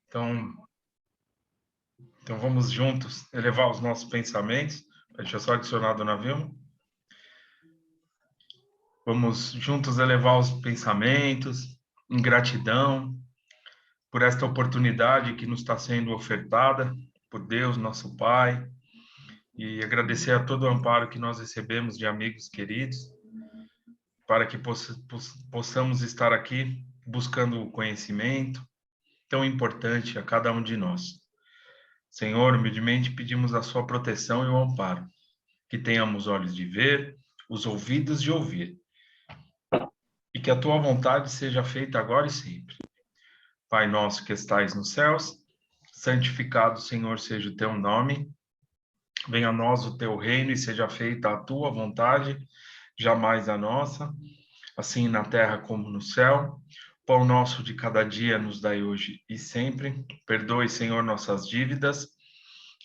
Então, vamos juntos elevar os nossos pensamentos. Deixa eu só adicionar a Dona Vilma. Vamos juntos elevar os pensamentos em gratidão por esta oportunidade que nos está sendo ofertada por Deus, nosso Pai, e agradecer a todo o amparo que nós recebemos de amigos queridos, para que possamos estar aqui buscando o conhecimento tão importante a cada um de nós. Senhor, humildemente pedimos a sua proteção e o amparo, que tenhamos olhos de ver, os ouvidos de ouvir, e que a tua vontade seja feita agora e sempre. Pai nosso que estais nos céus, santificado, Senhor, seja o teu nome, venha a nós o teu reino e seja feita a tua vontade, jamais a nossa, assim na terra como no céu. Pão nosso de cada dia nos dai hoje e sempre. Perdoe, Senhor, nossas dívidas,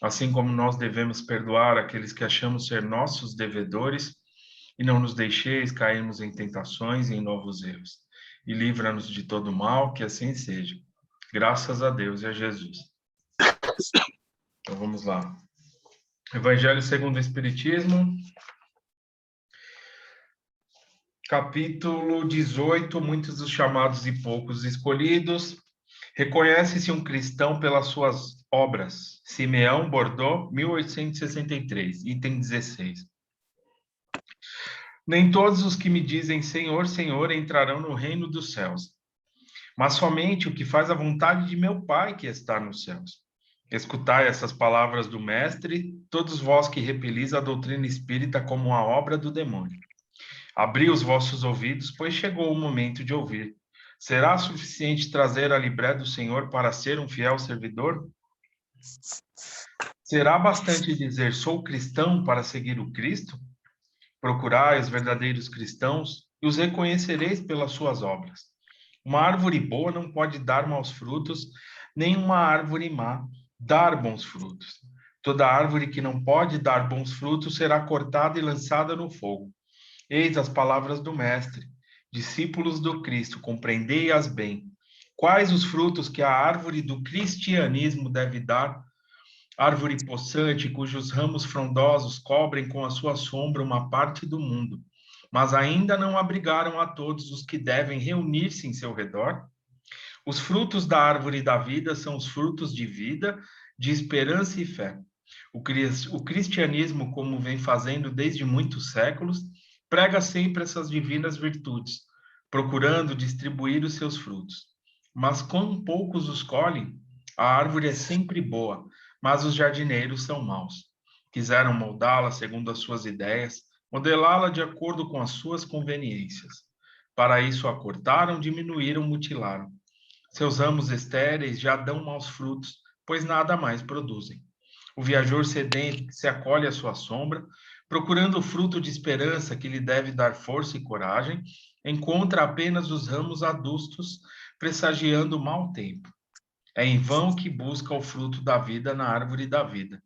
assim como nós devemos perdoar aqueles que achamos ser nossos devedores, e não nos deixeis cairmos em tentações e em novos erros. E livra-nos de todo mal, que assim seja. Graças a Deus e a Jesus. Então vamos lá. Evangelho segundo o Espiritismo, capítulo 18, muitos dos chamados e poucos escolhidos. Reconhece-se um cristão pelas suas obras. Simeão Bordeaux, 1863, item 16. Nem todos os que me dizem Senhor, Senhor entrarão no reino dos céus, mas somente o que faz a vontade de meu Pai que está nos céus. Escutai essas palavras do Mestre, todos vós que repelis a doutrina espírita como uma obra do demônio. Abri os vossos ouvidos, pois chegou o momento de ouvir. Será suficiente trazer a libré do Senhor para ser um fiel servidor? Será bastante dizer sou cristão para seguir o Cristo? Procurai os verdadeiros cristãos e os reconhecereis pelas suas obras. Uma árvore boa não pode dar maus frutos, nem uma árvore má dar bons frutos. Toda árvore que não pode dar bons frutos será cortada e lançada no fogo. Eis as palavras do Mestre. Discípulos do Cristo, compreendei-as bem. Quais os frutos que a árvore do cristianismo deve dar? Árvore possante, cujos ramos frondosos cobrem com a sua sombra uma parte do mundo, mas ainda não abrigaram a todos os que devem reunir-se em seu redor? Os frutos da árvore da vida são os frutos de vida, de esperança e fé. O cristianismo, como vem fazendo desde muitos séculos, prega sempre essas divinas virtudes, procurando distribuir os seus frutos. Mas quão poucos os colhem, a árvore é sempre boa, mas os jardineiros são maus. Quiseram moldá-la segundo as suas ideias, modelá-la de acordo com as suas conveniências. Para isso a cortaram, diminuíram, mutilaram. Seus ramos estéreis já dão maus frutos, pois nada mais produzem. O viajor sedento que se acolhe à sua sombra, procurando o fruto de esperança que lhe deve dar força e coragem, encontra apenas os ramos adustos, pressagiando o mau tempo. É em vão que busca o fruto da vida na árvore da vida.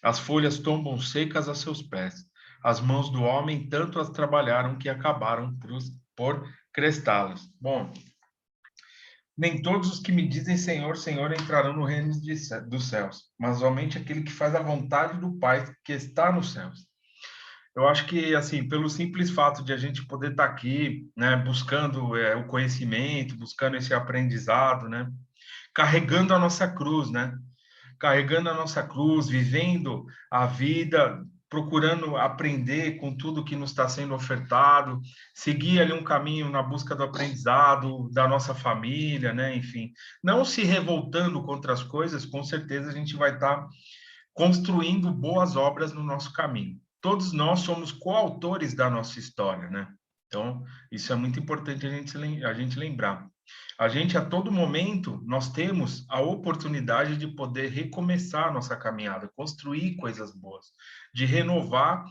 As folhas tombam secas a seus pés. As mãos do homem tanto as trabalharam que acabaram por crestá-las. Bom, nem todos os que me dizem Senhor, Senhor entrarão no reino dos céus, mas somente aquele que faz a vontade do Pai que está nos céus. Eu acho que, assim, pelo simples fato de a gente poder estar aqui, né, buscando o conhecimento, buscando esse aprendizado, né, carregando a nossa cruz, né, carregando a nossa cruz, vivendo a vida, procurando aprender com tudo que nos está sendo ofertado, seguir ali um caminho na busca do aprendizado da nossa família, né? Enfim, não se revoltando contra as coisas, com certeza a gente vai estar construindo boas obras no nosso caminho. Todos nós somos coautores da nossa história, né? Então, isso é muito importante a gente lembrar. A gente, a todo momento, nós temos a oportunidade de poder recomeçar a nossa caminhada, construir coisas boas, de renovar,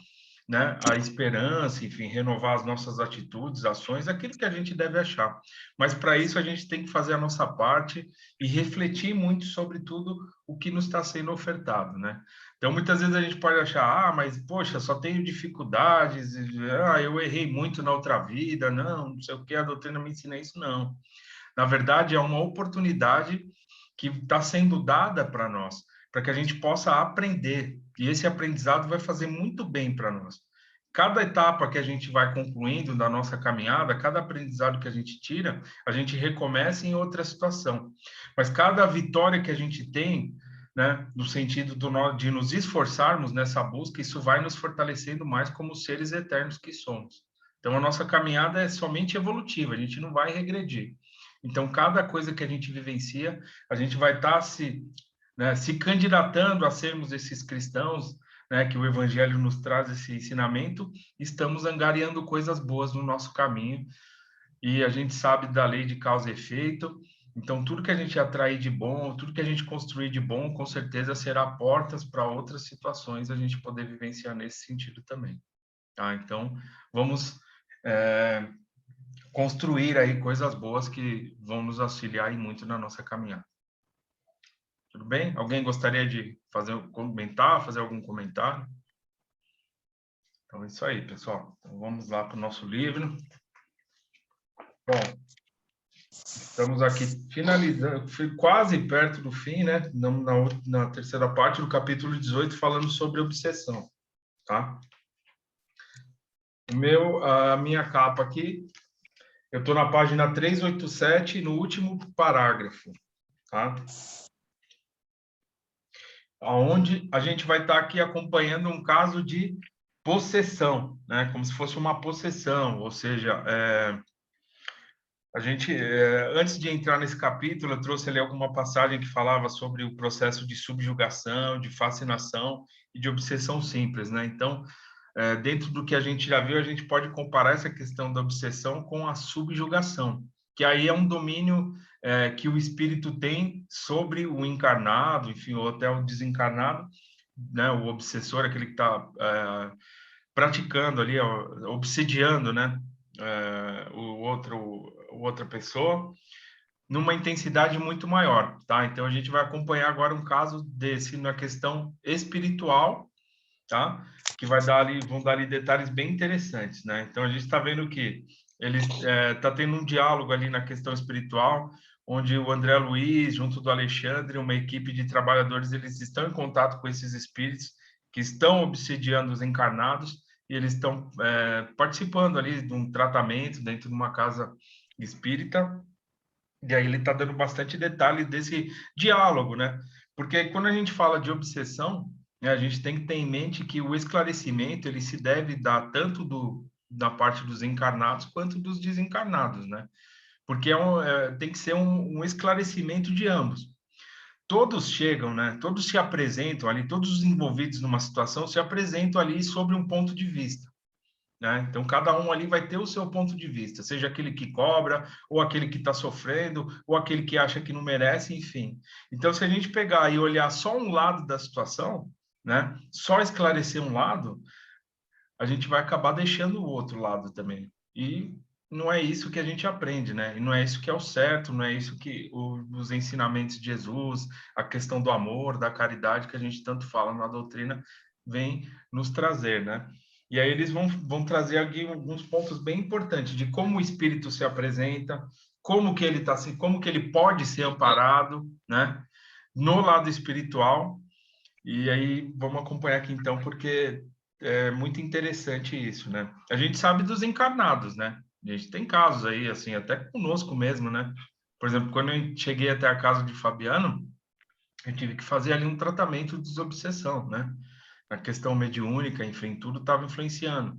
né, a esperança, enfim, renovar as nossas atitudes, ações, aquilo que a gente deve achar. Mas para isso a gente tem que fazer a nossa parte e refletir muito sobre tudo o que nos está sendo ofertado, né? Então, muitas vezes a gente pode achar, mas, poxa, só tenho dificuldades, eu errei muito na outra vida, não sei o que, a doutrina me ensina isso, não. Na verdade, é uma oportunidade que está sendo dada para nós, para que a gente possa aprender. E esse aprendizado vai fazer muito bem para nós. Cada etapa que a gente vai concluindo da nossa caminhada, cada aprendizado que a gente tira, a gente recomeça em outra situação. Mas cada vitória que a gente tem, né, no sentido de nos esforçarmos nessa busca, isso vai nos fortalecendo mais como seres eternos que somos. Então, a nossa caminhada é somente evolutiva, a gente não vai regredir. Então, cada coisa que a gente vivencia, a gente vai estar se candidatando a sermos esses cristãos, né, que o Evangelho nos traz esse ensinamento, estamos angariando coisas boas no nosso caminho, e a gente sabe da lei de causa e efeito, então tudo que a gente atrair de bom, tudo que a gente construir de bom, com certeza será portas para outras situações a gente poder vivenciar nesse sentido também. Tá? Então, vamos construir aí coisas boas que vão nos auxiliar muito na nossa caminhada. Tudo bem? Alguém gostaria de fazer algum comentário? Então é isso aí, pessoal. Então, vamos lá para o nosso livro. Bom, estamos aqui finalizando, quase perto do fim, né? Na terceira parte do capítulo 18, falando sobre obsessão, tá? A minha capa aqui, eu estou na página 387, no último parágrafo, tá? Onde a gente vai estar aqui acompanhando um caso de possessão, né? Como se fosse uma possessão, ou seja, a gente, antes de entrar nesse capítulo, eu trouxe ali alguma passagem que falava sobre o processo de subjugação, de fascinação e de obsessão simples, né? Então, dentro do que a gente já viu, a gente pode comparar essa questão da obsessão com a subjugação, que aí é um domínio que o espírito tem sobre o encarnado, enfim, ou até o desencarnado, né? O obsessor, aquele que está praticando ali, obsediando, né? Outra pessoa, numa intensidade muito maior, tá? Então, a gente vai acompanhar agora um caso desse na questão espiritual, tá? Que vão dar ali detalhes bem interessantes, né? Então, a gente está vendo que ele está tendo um diálogo ali na questão espiritual, onde o André Luiz, junto do Alexandre, uma equipe de trabalhadores, eles estão em contato com esses espíritos que estão obsediando os encarnados, e eles estão participando ali de um tratamento dentro de uma casa espírita, e aí ele está dando bastante detalhe desse diálogo, né? Porque quando a gente fala de obsessão, né, a gente tem que ter em mente que o esclarecimento ele se deve dar tanto da parte dos encarnados quanto dos desencarnados, né? Porque tem que ser um esclarecimento de ambos. Todos chegam, né? Todos se apresentam ali, todos os envolvidos numa situação se apresentam ali sobre um ponto de vista, né? Então, cada um ali vai ter o seu ponto de vista, seja aquele que cobra, ou aquele que está sofrendo, ou aquele que acha que não merece, enfim. Então, se a gente pegar e olhar só um lado da situação, né? Só esclarecer um lado, a gente vai acabar deixando o outro lado também. E não é isso que a gente aprende, né? E não é isso que é o certo, não é isso que os ensinamentos de Jesus, a questão do amor, da caridade que a gente tanto fala na doutrina, vem nos trazer, né? E aí eles vão trazer aqui alguns pontos bem importantes de como o espírito se apresenta, como que como que ele pode ser amparado, né? No lado espiritual. E aí vamos acompanhar aqui então, porque é muito interessante isso, né? A gente sabe dos encarnados, né? A gente tem casos aí, assim, até conosco mesmo, né? Por exemplo, quando eu cheguei até a casa de Fabiano, eu tive que fazer ali um tratamento de desobsessão, né? A questão mediúnica, enfim, tudo estava influenciando.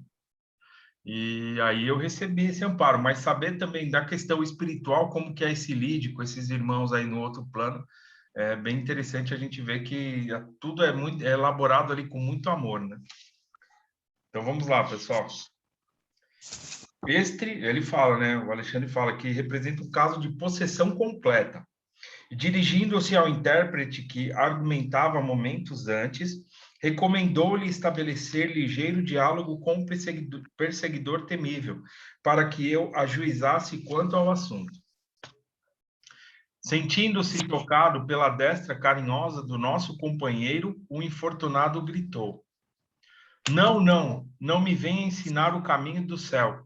E aí eu recebi esse amparo, mas saber também da questão espiritual, como que é esse lide com esses irmãos aí no outro plano, é bem interessante a gente ver que tudo é elaborado ali com muito amor, né? Então vamos lá, pessoal. Ele fala, né? O Alexandre fala que representa um caso de possessão completa. E dirigindo-se ao intérprete que argumentava momentos antes, recomendou-lhe estabelecer ligeiro diálogo com o perseguidor temível, para que eu ajuizasse quanto ao assunto. Sentindo-se tocado pela destra carinhosa do nosso companheiro, o infortunado gritou: Não, não, não me venha ensinar o caminho do céu.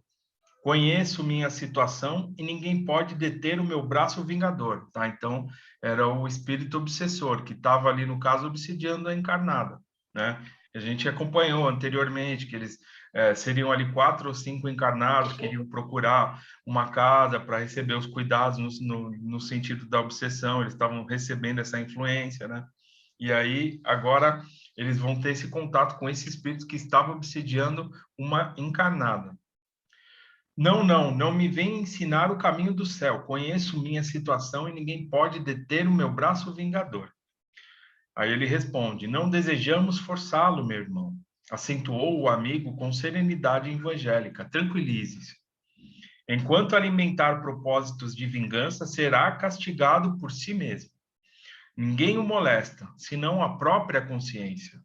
Conheço minha situação e ninguém pode deter o meu braço vingador, tá? Então, era o espírito obsessor, que estava ali, no caso, obsidiando a encarnada, né? A gente acompanhou anteriormente que eles seriam ali 4 ou 5 encarnados que iriam procurar uma casa para receber os cuidados no sentido da obsessão, eles estavam recebendo essa influência, né? E aí, agora, eles vão ter esse contato com esse espírito que estava obsidiando uma encarnada. Não, não, não me venha ensinar o caminho do céu. Conheço minha situação e ninguém pode deter o meu braço vingador. Aí ele responde: não desejamos forçá-lo, meu irmão. Acentuou o amigo com serenidade evangélica. Tranquilize-se. Enquanto alimentar propósitos de vingança, será castigado por si mesmo. Ninguém o molesta, senão a própria consciência.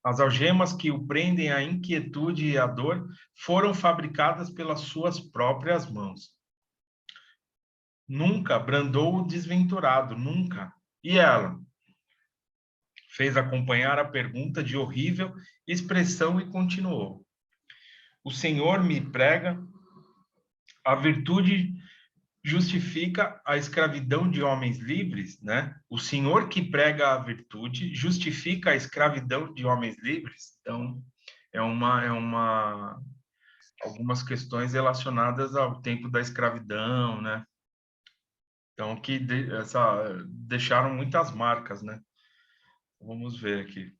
As algemas que o prendem à inquietude e à dor foram fabricadas pelas suas próprias mãos. Nunca brandou o desventurado, nunca. E ela? Fez acompanhar a pergunta de horrível expressão e continuou. O Senhor me prega, a virtude justifica a escravidão de homens livres, né? O Senhor que prega a virtude justifica a escravidão de homens livres. Então, algumas questões relacionadas ao tempo da escravidão, né? Então, deixaram muitas marcas, né? Vamos ver aqui.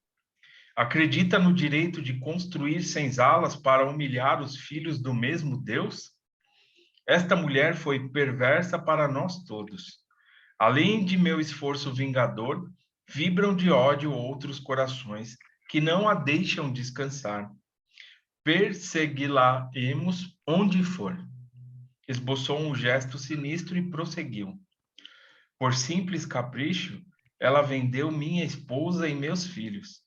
Acredita no direito de construir senzalas para humilhar os filhos do mesmo Deus? Esta mulher foi perversa para nós todos. Além de meu esforço vingador, vibram de ódio outros corações que não a deixam descansar. Persegui-la-emos onde for. Esboçou um gesto sinistro e prosseguiu. Por simples capricho, ela vendeu minha esposa e meus filhos.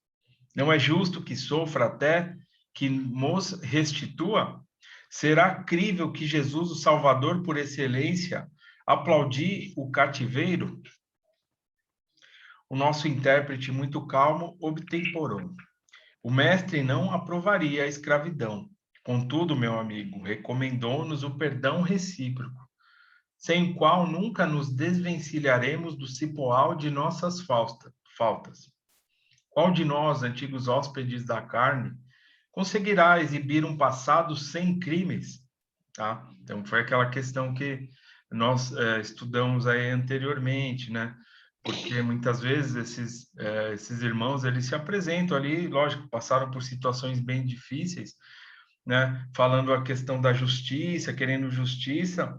Não é justo que sofra até que nos restitua? Será crível que Jesus, o Salvador por excelência, aplaudi o cativeiro? O nosso intérprete, muito calmo, obtemporou. O mestre não aprovaria a escravidão. Contudo, meu amigo, recomendou-nos o perdão recíproco, sem o qual nunca nos desvencilharemos do cipoal de nossas faltas. Qual de nós, antigos hóspedes da carne, conseguirá exibir um passado sem crimes? Tá? Então, foi aquela questão que nós estudamos aí anteriormente, né? Porque muitas vezes esses irmãos, eles se apresentam ali, lógico, passaram por situações bem difíceis, né? Falando a questão da justiça, querendo justiça,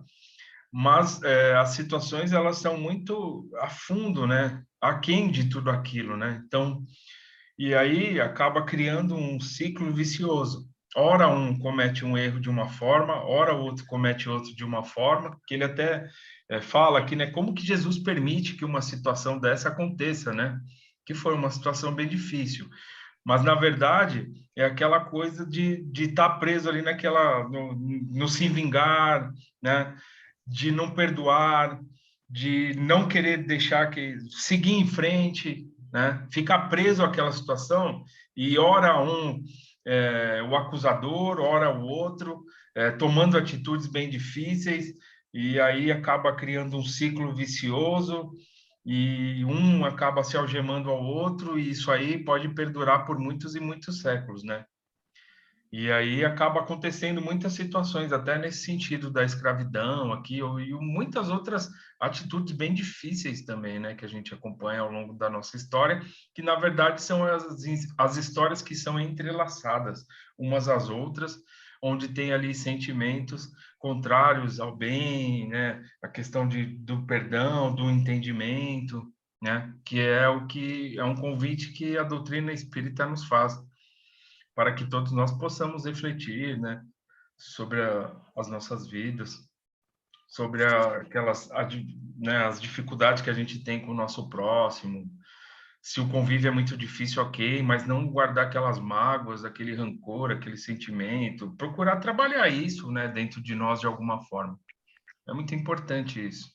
mas as situações, elas são muito a fundo, né? Aquém de tudo aquilo, né? Então, e aí acaba criando um ciclo vicioso. Ora um comete um erro de uma forma, ora o outro comete outro de uma forma, que ele até fala aqui, né? Como que Jesus permite que uma situação dessa aconteça, né? Que foi uma situação bem difícil. Mas, na verdade, é aquela coisa de estar preso ali no se vingar, né? De não perdoar, de não querer deixar que seguir em frente, né? Ficar preso àquela situação e ora o acusador, ora o outro, tomando atitudes bem difíceis e aí acaba criando um ciclo vicioso e um acaba se algemando ao outro e isso aí pode perdurar por muitos e muitos séculos, né? E aí acaba acontecendo muitas situações, até nesse sentido da escravidão aqui, e muitas outras atitudes bem difíceis também, né, que a gente acompanha ao longo da nossa história, que na verdade são as histórias que são entrelaçadas umas às outras, onde tem ali sentimentos contrários ao bem, né, a questão do perdão, do entendimento, né, que é um convite que a doutrina espírita nos faz para que todos nós possamos refletir, né, sobre as nossas vidas, sobre né, as dificuldades que a gente tem com o nosso próximo. Se o convívio é muito difícil, ok, mas não guardar aquelas mágoas, aquele rancor, aquele sentimento, procurar trabalhar isso, né, dentro de nós de alguma forma. É muito importante isso.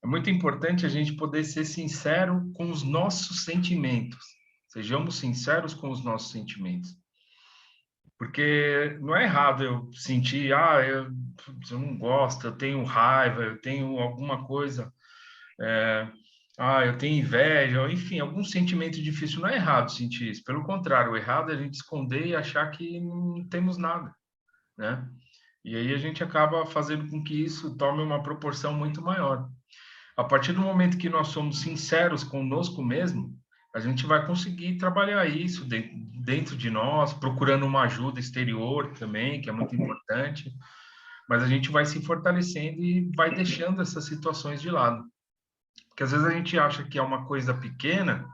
É muito importante a gente poder ser sincero com os nossos sentimentos. Sejamos sinceros com os nossos sentimentos. Porque não é errado eu sentir, eu não gosto, eu tenho raiva, eu tenho alguma coisa, é, eu tenho inveja, enfim, algum sentimento difícil. Não é errado sentir isso. Pelo contrário, o errado é a gente esconder e achar que não temos nada, né? E aí a gente acaba fazendo com que isso tome uma proporção muito maior. A partir do momento que nós somos sinceros conosco mesmo, a gente vai conseguir trabalhar isso dentro de nós, procurando uma ajuda exterior também, que é muito importante, mas a gente vai se fortalecendo e vai deixando essas situações de lado. Porque às vezes a gente acha que é uma coisa pequena,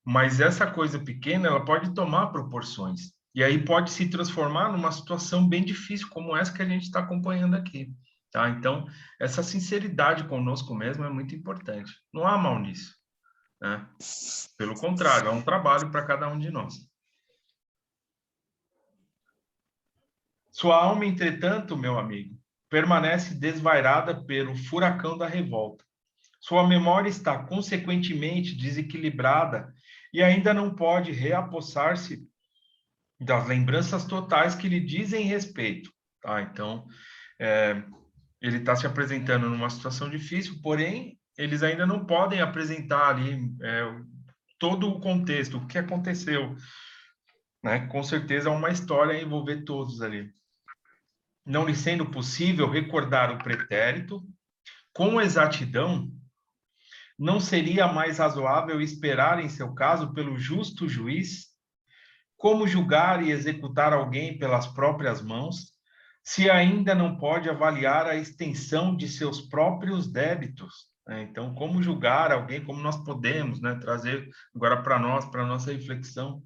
mas essa coisa pequena, ela pode tomar proporções. E aí pode se transformar numa situação bem difícil, como essa que a gente está acompanhando aqui. Tá? Então, essa sinceridade conosco mesmo é muito importante. Não há mal nisso, né? Pelo contrário, é um trabalho para cada um de nós. Sua alma, entretanto, meu amigo, permanece desvairada pelo furacão da revolta. Sua memória está, consequentemente, desequilibrada e ainda não pode reapossar-se das lembranças totais que lhe dizem respeito. Tá? Então, ele está se apresentando numa situação difícil, porém, eles ainda não podem apresentar ali todo o contexto, o que aconteceu. Né? Com certeza, uma história a envolver todos ali. Não lhe sendo possível recordar o pretérito com exatidão, não seria mais razoável esperar, em seu caso, pelo justo juiz? Como julgar e executar alguém pelas próprias mãos, se ainda não pode avaliar a extensão de seus próprios débitos? Então, como julgar alguém, como nós podemos, né, trazer agora para nós, para nossa reflexão,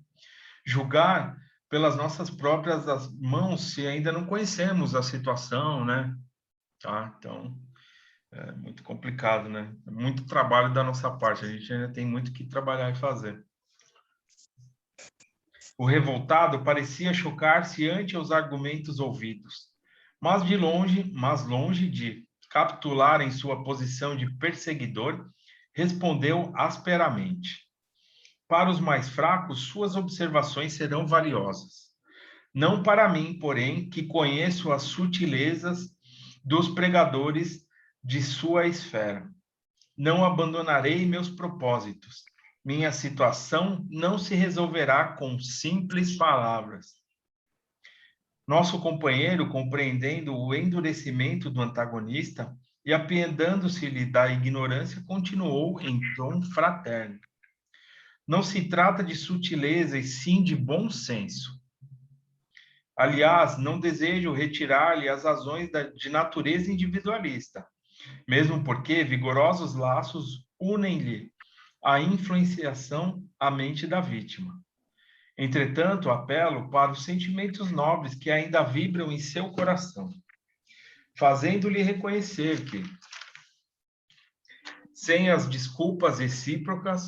julgar pelas nossas próprias mãos, se ainda não conhecemos a situação, né? Tá? Então, é muito complicado, né? É muito trabalho da nossa parte, a gente ainda tem muito que trabalhar e fazer. O revoltado parecia chocar-se ante os argumentos ouvidos, mas longe de capitular em sua posição de perseguidor, respondeu asperamente: para os mais fracos, suas observações serão valiosas. Não para mim, porém, que conheço as sutilezas dos pregadores de sua esfera. Não abandonarei meus propósitos. Minha situação não se resolverá com simples palavras. Nosso companheiro, compreendendo o endurecimento do antagonista e apiedando-se-lhe da ignorância, continuou em tom fraterno. Não se trata de sutileza, e sim de bom senso. Aliás, não desejo retirar-lhe as razões de natureza individualista, mesmo porque vigorosos laços unem-lhe a influenciação à mente da vítima. Entretanto, apelo para os sentimentos nobres que ainda vibram em seu coração, fazendo-lhe reconhecer que, sem as desculpas recíprocas,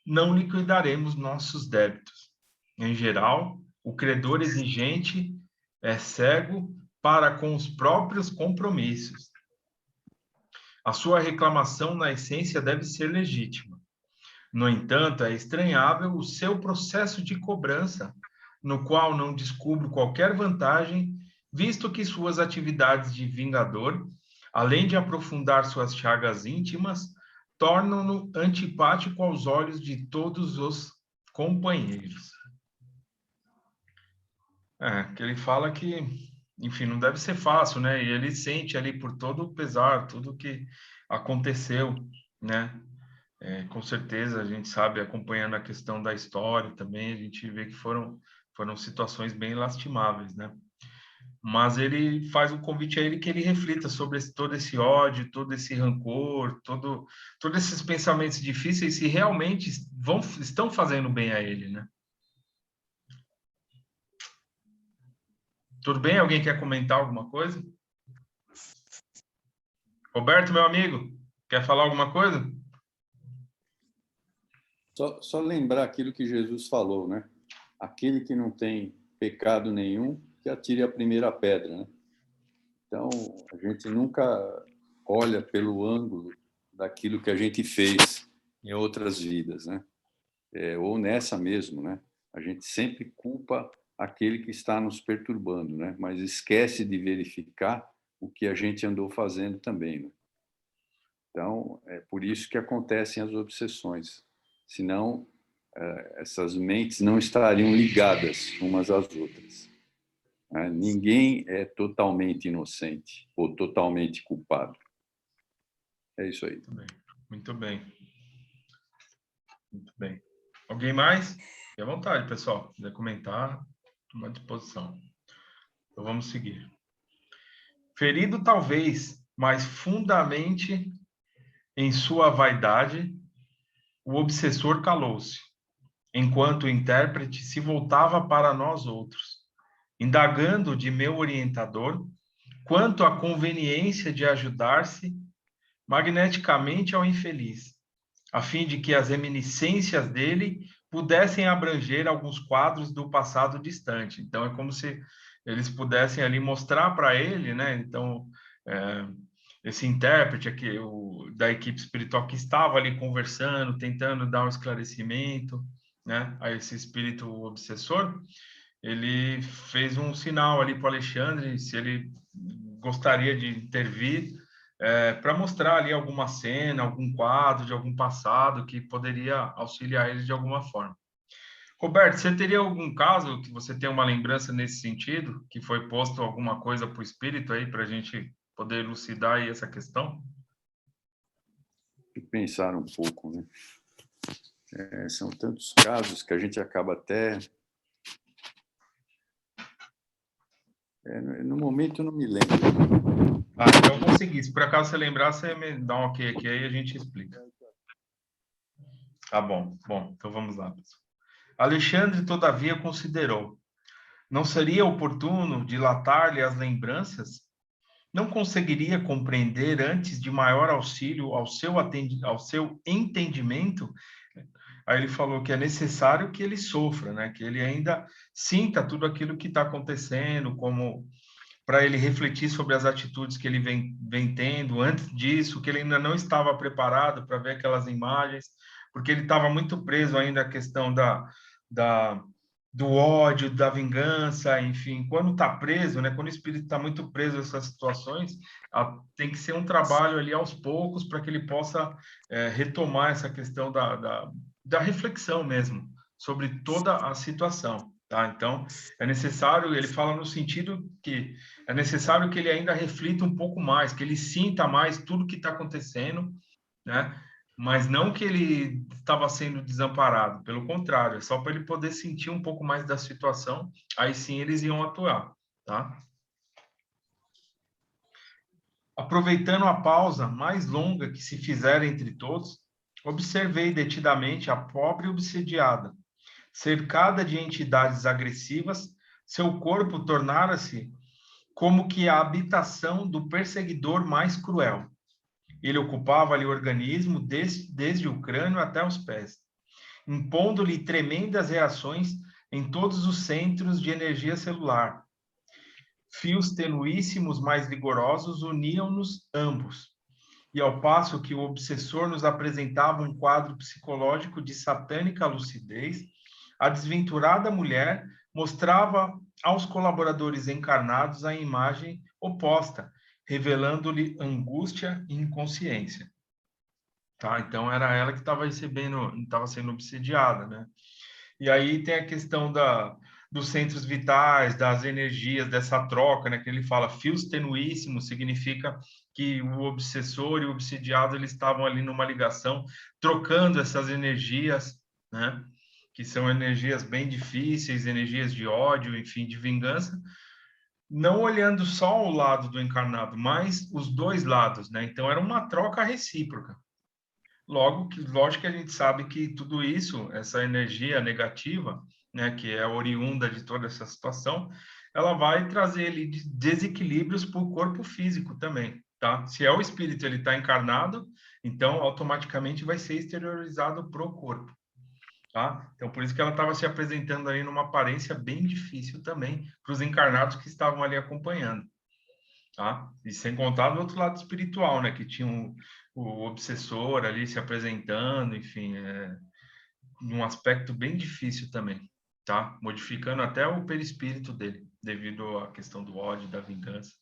não liquidaremos nossos débitos. Em geral, o credor exigente é cego para com os próprios compromissos. A sua reclamação, na essência, deve ser legítima. No entanto, é estranhável o seu processo de cobrança, no qual não descubro qualquer vantagem, visto que suas atividades de vingador, além de aprofundar suas chagas íntimas, tornam-no antipático aos olhos de todos os companheiros. Que ele fala que, enfim, não deve ser fácil, né? E ele sente ali por todo o pesar, tudo que aconteceu, né? Com certeza, a gente sabe, acompanhando a questão da história também, a gente vê que foram situações bem lastimáveis, né? Mas ele faz um convite a ele que ele reflita sobre todo esse ódio, todo esse rancor, todos esses pensamentos difíceis, se realmente estão fazendo bem a ele, né? Tudo bem? Alguém quer comentar alguma coisa? Roberto, meu amigo, quer falar alguma coisa? Só lembrar aquilo que Jesus falou, né? Aquele que não tem pecado nenhum, que atire a primeira pedra, né? Então, a gente nunca olha pelo ângulo daquilo que a gente fez em outras vidas, né? Ou nessa mesmo, né? A gente sempre culpa aquele que está nos perturbando, né? Mas esquece de verificar o que a gente andou fazendo também, né? Então, é por isso que acontecem as obsessões. Senão, essas mentes não estariam ligadas umas às outras, né? Ninguém é totalmente inocente ou totalmente culpado. É isso aí. Muito bem. Muito bem. Muito bem. Alguém mais? Fique à vontade, pessoal. Se quiser comentar, estou à disposição. Então vamos seguir. Ferido talvez, mas fundamente em sua vaidade, o obsessor calou-se, enquanto o intérprete se voltava para nós outros, indagando de meu orientador quanto à conveniência de ajudar-se magneticamente ao infeliz, a fim de que as reminiscências dele pudessem abranger alguns quadros do passado distante. Então, é como se eles pudessem ali mostrar para ele, né? Então, é, esse intérprete aqui, da equipe espiritual que estava ali conversando, tentando dar um esclarecimento, né, a esse espírito obsessor, ele fez um sinal ali para o Alexandre, se ele gostaria de intervir, para mostrar ali alguma cena, algum quadro de algum passado que poderia auxiliar ele de alguma forma. Roberto, você teria algum caso que você tem uma lembrança nesse sentido, que foi posto alguma coisa para o espírito aí, para a gente poder elucidar aí essa questão? E pensar um pouco, né? São tantos casos que a gente acaba até... no momento eu não me lembro. Ah, então eu vou seguir. Se por acaso você lembrar, você me dá um ok aqui, aí a gente explica. Tá bom. Bom, então vamos lá, pessoal. Alexandre, todavia, considerou: não seria oportuno dilatar-lhe as lembranças? Não conseguiria compreender antes de maior auxílio ao seu entendimento? Aí ele falou que é necessário que ele sofra, né? Que ele ainda sinta tudo aquilo que está acontecendo, como para ele refletir sobre as atitudes que ele vem tendo antes disso, que ele ainda não estava preparado para ver aquelas imagens, porque ele estava muito preso ainda à questão da, do ódio, da vingança, enfim. Quando está preso, né, quando o espírito está muito preso a essas situações, tem que ser um trabalho ali aos poucos para que ele possa retomar essa questão da reflexão mesmo sobre toda a situação. Tá? Então, é necessário, ele fala no sentido que é necessário que ele ainda reflita um pouco mais, que ele sinta mais tudo que está acontecendo, né? Mas não que ele estava sendo desamparado, pelo contrário, é só para ele poder sentir um pouco mais da situação, aí sim eles iam atuar, tá? Aproveitando a pausa mais longa que se fizera entre todos, observei detidamente a pobre obsidiada. Cercada de entidades agressivas, seu corpo tornara-se como que a habitação do perseguidor mais cruel. Ele ocupava-lhe o organismo desde o crânio até os pés, impondo-lhe tremendas reações em todos os centros de energia celular. Fios tenuíssimos mais vigorosos uniam-nos ambos, e ao passo que o obsessor nos apresentava um quadro psicológico de satânica lucidez, a desventurada mulher mostrava aos colaboradores encarnados a imagem oposta, revelando-lhe angústia e inconsciência. Tá? Então era ela que estava recebendo, estava sendo obsidiada, né? E aí tem a questão dos centros vitais, das energias, dessa troca, né? Que ele fala fios tenuíssimos, significa que o obsessor e o obsidiado eles estavam ali numa ligação, trocando essas energias, né? Que são energias bem difíceis, energias de ódio, enfim, de vingança, não olhando só o lado do encarnado, mas os dois lados, né? Então era uma troca recíproca. Lógico que a gente sabe que tudo isso, essa energia negativa, né, que é oriunda de toda essa situação, ela vai trazer ali desequilíbrios para o corpo físico também, tá? Se é o espírito ele está encarnado, então automaticamente vai ser exteriorizado para o corpo, tá? Então por isso que ela estava se apresentando ali numa aparência bem difícil também para os encarnados que estavam ali acompanhando. Tá? E sem contar do outro lado espiritual, né? Que tinha o obsessor ali se apresentando, enfim, num aspecto bem difícil também. tá? Modificando até o perispírito dele, devido à questão do ódio, da vingança.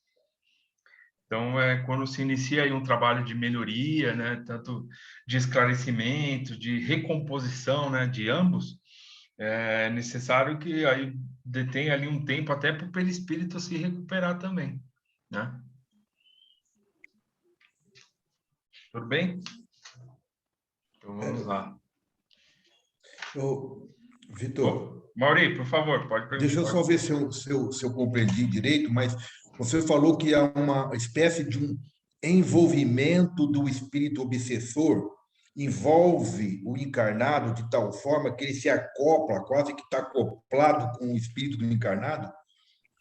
Então, quando se inicia aí um trabalho de melhoria, né, tanto de esclarecimento, de recomposição, né, de ambos, é necessário que aí detenha ali um tempo até para o perispírito se recuperar também, né? Tudo bem? Então, vamos lá. Vitor, Mauri, por favor, pode deixa eu perguntar. só ver se eu compreendi direito, mas você falou que há uma espécie de um envolvimento do espírito obsessor, envolve o encarnado de tal forma que ele se acopla, quase que está acoplado com o espírito do encarnado,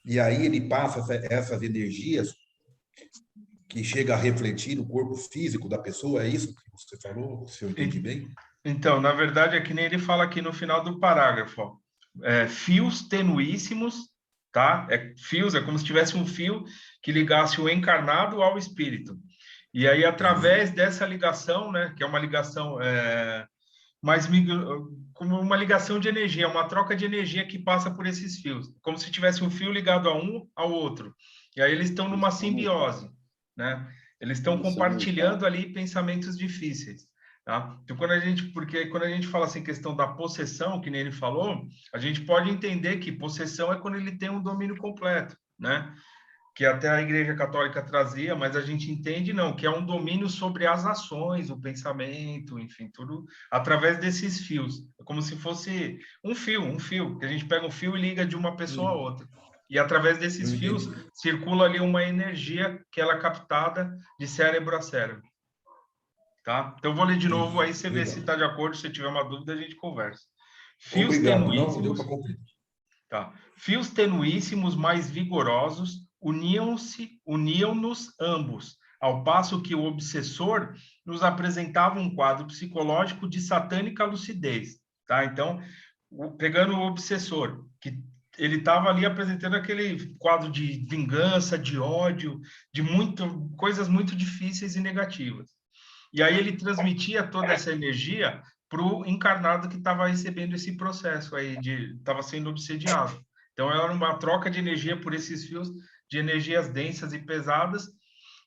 e aí ele passa essas energias que chega a refletir no corpo físico da pessoa, é isso que você falou, se eu entendi bem? Então, na verdade, é que nem ele fala aqui no final do parágrafo, ó. Fios tenuíssimos, tá? Fios, é como se tivesse um fio que ligasse o encarnado ao espírito. E aí, através dessa ligação, né, que é uma ligação mais como uma ligação de energia, uma troca de energia que passa por esses fios, como se tivesse um fio ligado a um ao outro. E aí eles estão numa simbiose, né? Eles estão compartilhando ali pensamentos difíceis. Tá? Então, porque quando a gente fala assim, questão da possessão, que nem ele falou, a gente pode entender que possessão é quando ele tem um domínio completo, né? Que até a Igreja Católica trazia, mas a gente entende não, que é um domínio sobre as ações, o pensamento, enfim, tudo através desses fios. É como se fosse um fio, que a gente pega um fio e liga de uma pessoa a outra. E através desses fios circula ali uma energia que ela é captada de cérebro a cérebro. Tá? Então, eu vou ler de novo, aí você vê se está de acordo. Se tiver uma dúvida, a gente conversa. Fios tenuíssimos. Não, deu para compreender. Tá. Fios tenuíssimos mais vigorosos uniam-nos ambos, ao passo que o obsessor nos apresentava um quadro psicológico de satânica lucidez. Tá? Então, pegando o obsessor, que ele estava ali apresentando aquele quadro de vingança, de ódio, de coisas muito difíceis e negativas. E aí ele transmitia toda essa energia para o encarnado que estava recebendo esse processo aí, estava sendo obsediado. Então era uma troca de energia por esses fios de energias densas e pesadas.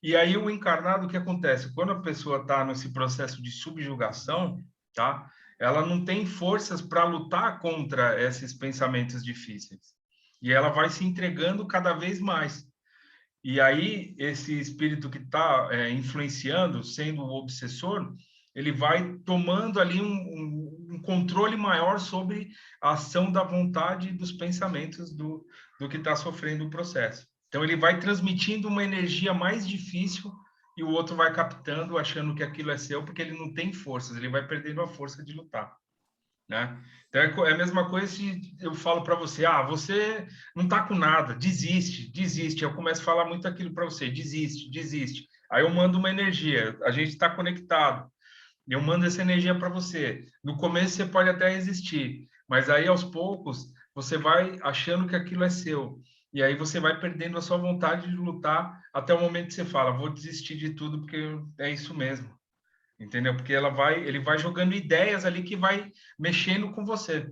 E aí o encarnado, o que acontece? Quando a pessoa está nesse processo de subjugação, tá? Ela não tem forças para lutar contra esses pensamentos difíceis. E ela vai se entregando cada vez mais. E aí, esse espírito que está influenciando, sendo o obsessor, ele vai tomando ali um controle maior sobre a ação da vontade e dos pensamentos do que está sofrendo o processo. Então, ele vai transmitindo uma energia mais difícil e o outro vai captando, achando que aquilo é seu, porque ele não tem forças, ele vai perdendo a força de lutar. Né? Então, é a mesma coisa se eu falo para você, você não está com nada, desiste. Eu começo a falar muito aquilo para você, desiste. Aí eu mando uma energia, a gente está conectado, eu mando essa energia para você. No começo você pode até resistir, mas aí aos poucos você vai achando que aquilo é seu. E aí você vai perdendo a sua vontade de lutar até o momento que você fala, vou desistir de tudo porque é isso mesmo. Entendeu? Porque ele vai jogando ideias ali que vai mexendo com você.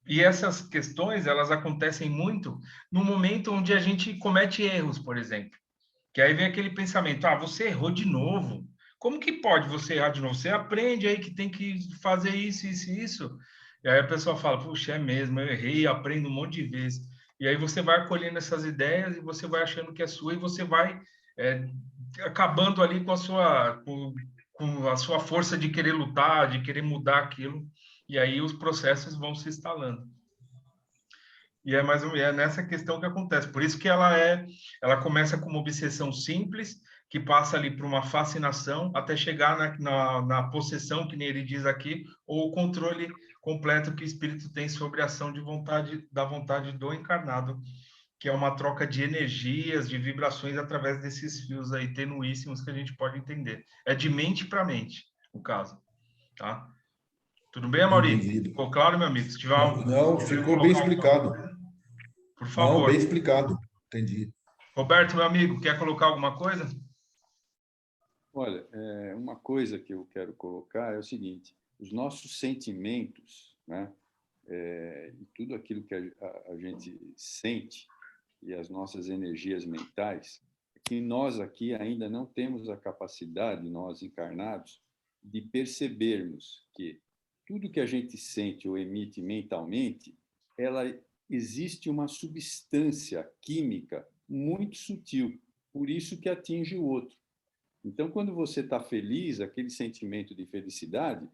E essas questões, elas acontecem muito no momento onde a gente comete erros, por exemplo. Que aí vem aquele pensamento, você errou de novo. Como que pode você errar de novo? Você aprende aí que tem que fazer isso, isso e isso. E aí a pessoa fala, puxa, é mesmo, eu errei, aprendo um monte de vezes. E aí você vai acolhendo essas ideias e você vai achando que é sua e você vai acabando ali com a sua força de querer lutar, de querer mudar aquilo, e aí os processos vão se instalando. E é nessa questão que acontece. Por isso que ela começa com uma obsessão simples, que passa ali por uma fascinação, até chegar na possessão, que nem ele diz aqui, ou o controle completo que o espírito tem sobre a ação da vontade do encarnado, que é uma troca de energias, de vibrações através desses fios aí tenuíssimos que a gente pode entender. É de mente para mente, o caso, tá? Tudo bem, Amaury? Entendido. Ficou claro, meu amigo? Se tiver Não, ficou bem explicado. por Não, favor. bem explicado. Entendi. Roberto, meu amigo, quer colocar alguma coisa? Olha, uma coisa que eu quero colocar é o seguinte: os nossos sentimentos, né, e tudo aquilo que a gente sente e as nossas energias mentais, que nós aqui ainda não temos a capacidade, nós encarnados, de percebermos que tudo que a gente sente ou emite mentalmente, ela existe uma substância química muito sutil, por isso que atinge o outro. Então, quando você está feliz, aquele sentimento de felicidade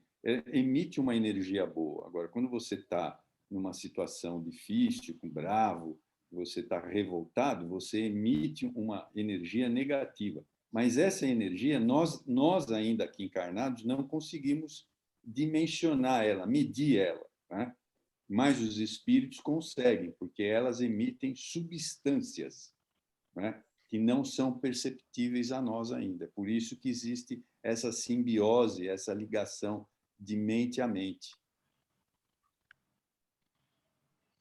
emite uma energia boa. Agora, quando você está numa situação difícil, bravo, você está revoltado, você emite uma energia negativa. Mas essa energia, nós ainda aqui encarnados, não conseguimos dimensionar ela, medir ela, né? Mas os espíritos conseguem, porque elas emitem substâncias, né, que não são perceptíveis a nós ainda. Por isso que existe essa simbiose, essa ligação de mente a mente.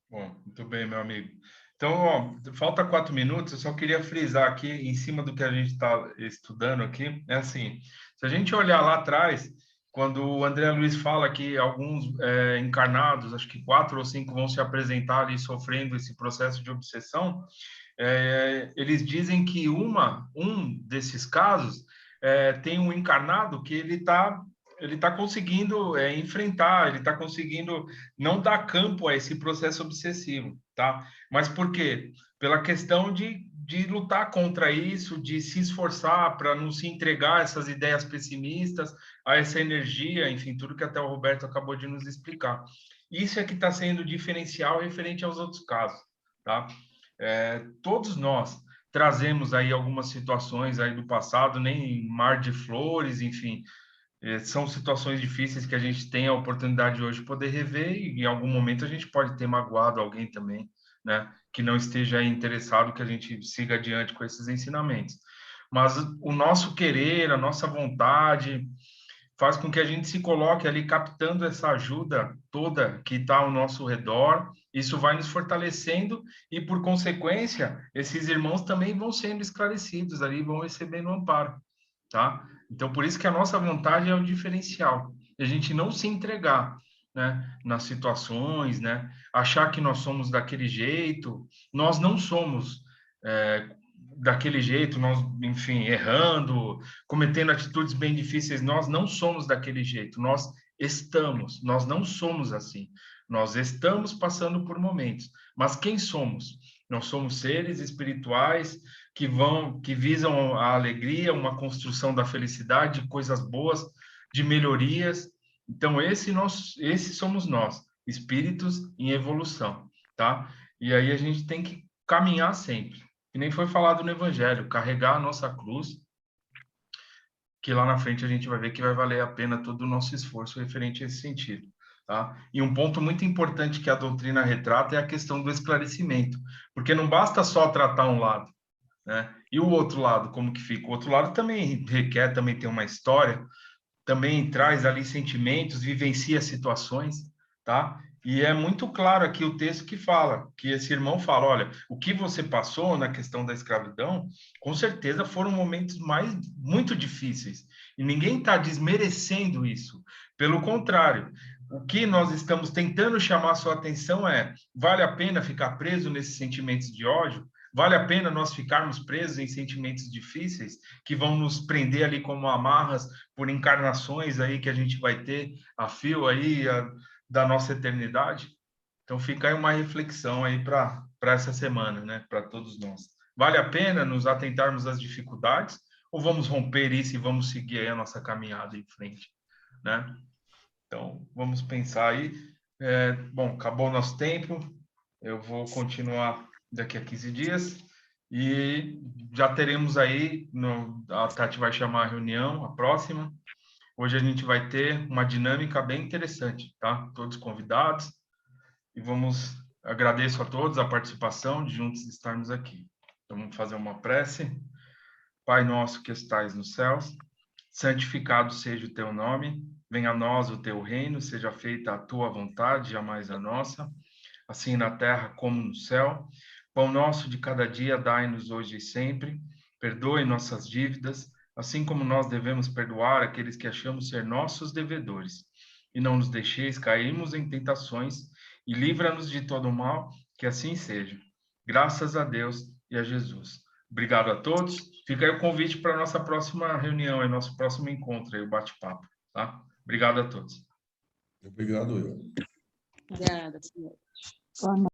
Bom, muito bem, meu amigo. Então, ó, falta 4 minutos, eu só queria frisar aqui, em cima do que a gente está estudando aqui, é assim, se a gente olhar lá atrás, quando o André Luiz fala que alguns encarnados, acho que 4 ou 5 vão se apresentar ali sofrendo esse processo de obsessão, eles dizem que um desses casos tem um encarnado que ele tá conseguindo enfrentar, ele está conseguindo não dar campo a esse processo obsessivo, tá? Mas por quê? Pela questão de lutar contra isso, de se esforçar para não se entregar a essas ideias pessimistas, a essa energia, enfim, tudo que até o Roberto acabou de nos explicar. Isso é que está sendo diferencial referente aos outros casos, tá? Todos nós trazemos aí algumas situações aí do passado, nem mar de flores, enfim, são situações difíceis que a gente tem a oportunidade hoje de poder rever e em algum momento a gente pode ter magoado alguém também, né, que não esteja interessado que a gente siga adiante com esses ensinamentos. Mas o nosso querer, a nossa vontade, faz com que a gente se coloque ali captando essa ajuda toda que está ao nosso redor. Isso vai nos fortalecendo e, por consequência, esses irmãos também vão sendo esclarecidos ali, vão recebendo amparo, tá? Então, por isso que a nossa vontade é o diferencial. A gente não se entregar, né, nas situações, né? Achar que nós somos daquele jeito. Nós não somos daquele jeito, nós, enfim, errando, cometendo atitudes bem difíceis, nós não somos daquele jeito, nós não somos assim. Nós estamos passando por momentos, mas quem somos? Nós somos seres espirituais que visam a alegria, uma construção da felicidade, de coisas boas, de melhorias. Então esse somos nós, espíritos em evolução, tá? E aí a gente tem que caminhar sempre. Que nem foi falado no Evangelho, carregar a nossa cruz, que lá na frente a gente vai ver que vai valer a pena todo o nosso esforço referente a esse sentido. Tá? E um ponto muito importante que a doutrina retrata é a questão do esclarecimento, porque não basta só tratar um lado, né? E o outro lado, como que fica? O outro lado também requer, também tem uma história, também traz ali sentimentos, vivencia situações, tá? E é muito claro aqui o texto que fala, que esse irmão fala, olha, o que você passou na questão da escravidão, com certeza foram momentos muito difíceis. E ninguém está desmerecendo isso. Pelo contrário, o que nós estamos tentando chamar a sua atenção vale a pena ficar preso nesses sentimentos de ódio? Vale a pena nós ficarmos presos em sentimentos difíceis que vão nos prender ali como amarras por encarnações aí que a gente vai ter a fio aí da nossa eternidade? Então fica aí uma reflexão aí para essa semana, né, para todos nós. Vale a pena nos atentarmos às dificuldades ou vamos romper isso e vamos seguir aí a nossa caminhada em frente, né? Então vamos pensar aí. Bom, acabou o nosso tempo. Eu vou continuar daqui a 15 dias e já teremos aí, a Tati vai chamar a reunião, a próxima. Hoje a gente vai ter uma dinâmica bem interessante, tá? Todos convidados e agradeço a todos a participação de juntos estarmos aqui. Então, vamos fazer uma prece. Pai nosso que estais nos céus, santificado seja o teu nome, venha a nós o teu reino, seja feita a tua vontade, jamais a nossa, assim na terra como no céu. Pão nosso de cada dia dai-nos hoje e sempre, perdoe nossas dívidas, assim como nós devemos perdoar aqueles que achamos ser nossos devedores. E não nos deixeis cairmos em tentações, e livra-nos de todo mal, que assim seja. Graças a Deus e a Jesus. Obrigado a todos. Fica aí o convite para a nossa próxima reunião, nosso próximo encontro, aí, o bate-papo. Tá? Obrigado a todos. Obrigado, eu. Obrigada, senhor. Boa noite.